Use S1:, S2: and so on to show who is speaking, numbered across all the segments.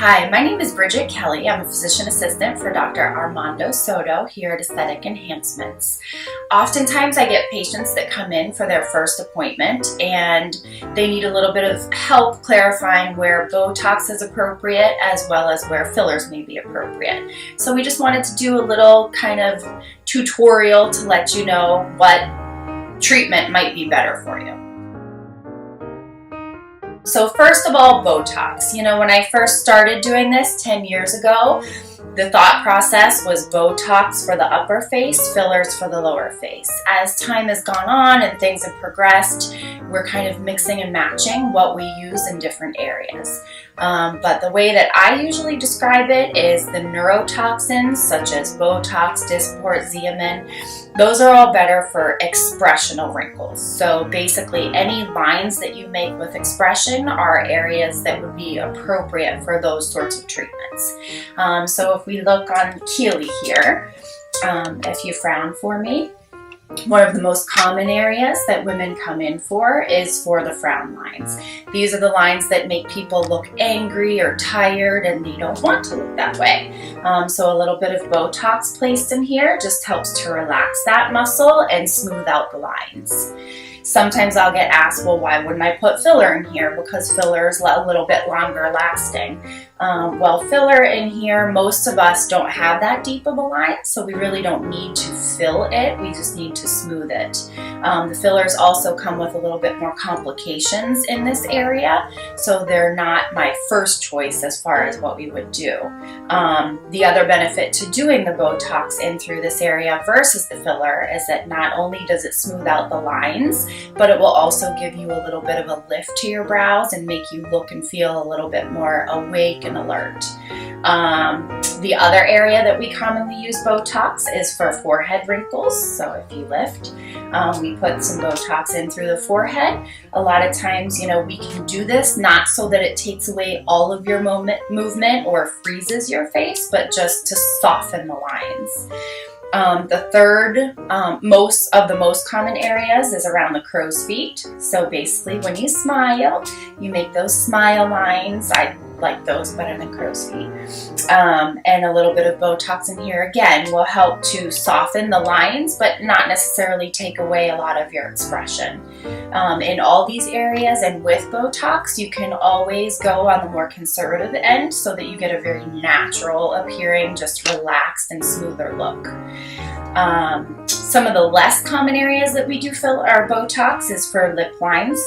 S1: Hi, my name is Bridget Kelly. I'm a physician assistant for Dr. Armando Soto here at Aesthetic Enhancements. Oftentimes I get patients that come in for their first appointment and they need a little bit of help clarifying where Botox is appropriate as well as where fillers may be appropriate. So we just wanted to do a little kind of tutorial to let you know what treatment might be better for you. So first of all, Botox. When I first started doing this 10 years ago, the thought process was Botox for the upper face, fillers for the lower face. As time has gone on and things have progressed, we're kind of mixing and matching what we use in different areas. But the way that I usually describe it is the neurotoxins such as Botox, Dysport, Xeomin. Those are all better for expressional wrinkles. So basically any lines that you make with expression are areas that would be appropriate for those sorts of treatments. So if we look on Keely here, if you frown for me, one of the most common areas that women come in for is for the frown lines. These are the lines that make people look angry or tired and they don't want to look that way. So a little bit of Botox placed in here just helps to relax that muscle and smooth out the lines. Sometimes I'll get asked, well, why wouldn't I put filler in here? Because filler is a little bit longer lasting. Well, filler in here, most of us don't have that deep of a line, so we really don't need to fill it. We just need to smooth it. The fillers also come with a little bit more complications in this area, so they're not my first choice as far as what we would do. The other benefit to doing the Botox in through this area versus the filler is that not only does it smooth out the lines, but it will also give you a little bit of a lift to your brows and make you look and feel a little bit more awake and alert. The other area that we commonly use Botox is for forehead wrinkles. So if you lift, we put some Botox in through the forehead. A lot of times, we can do this not so that it takes away all of your movement or freezes your face, but just to soften the lines. The third most common areas is around the crow's feet. So basically when you smile, you make those smile lines. I like those better than crow's feet. And a little bit of Botox in here again will help to soften the lines, but not necessarily take away a lot of your expression. In all these areas and with Botox, you can always go on the more conservative end so that you get a very natural appearing, just relaxed and smoother look. Some of the less common areas that we do fill our Botox is for lip lines.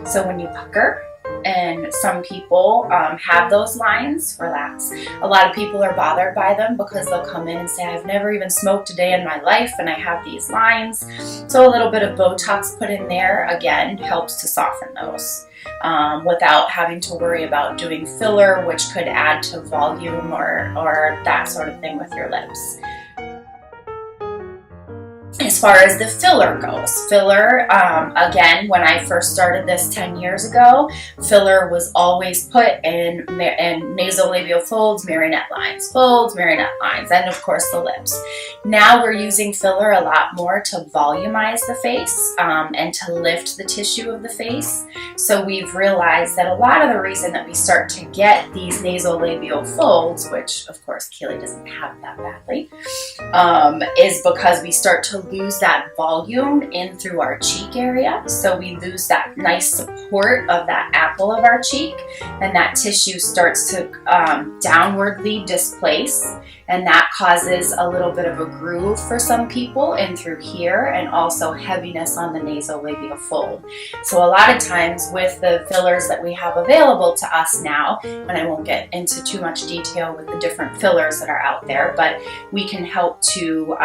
S1: So when you pucker, and some people have those lines, relax. A lot of people are bothered by them because they'll come in and say, I've never even smoked a day in my life and I have these lines. So a little bit of Botox put in there, again, helps to soften those without having to worry about doing filler, which could add to volume or that sort of thing with your lips. As far as the filler goes, filler, again, when I first started this 10 years ago, filler was always put in nasolabial folds, marionette lines, and of course the lips. Now we're using filler a lot more to volumize the face and to lift the tissue of the face. So we've realized that a lot of the reason that we start to get these nasolabial folds, which of course Keely doesn't have that badly, is because we start to lose that volume in through our cheek area. So we lose that nice support of that apple of our cheek, and that tissue starts to downwardly displace, and that causes a little bit of a groove for some people in through here, and also heaviness on the nasolabial fold. So a lot of times with the fillers that we have available to us now, and I won't get into too much detail with the different fillers that are out there, but we can help to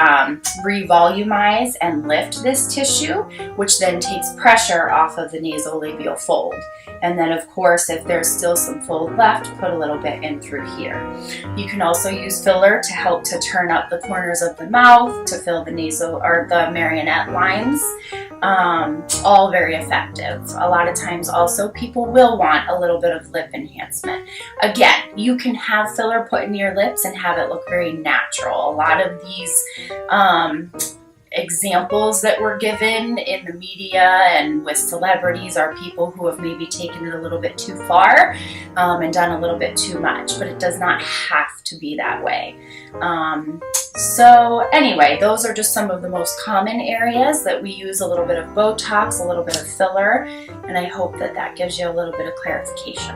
S1: revolumize and lift this tissue, which then takes pressure off of the nasolabial fold. And then of course, if there's still some fold left, put a little bit in through here. You can also use filler to help to turn up the corners of the mouth, to fill the nasal or the marionette lines. All very effective. A lot of times also people will want a little bit of lip enhancement. Again, you can have filler put in your lips and have it look very natural. A lot of these examples that were given in the media and with celebrities are people who have maybe taken it a little bit too far and done a little bit too much, but it does not have to be that way. So anyway, those are just some of the most common areas that we use a little bit of Botox, a little bit of filler, and I hope that that gives you a little bit of clarification.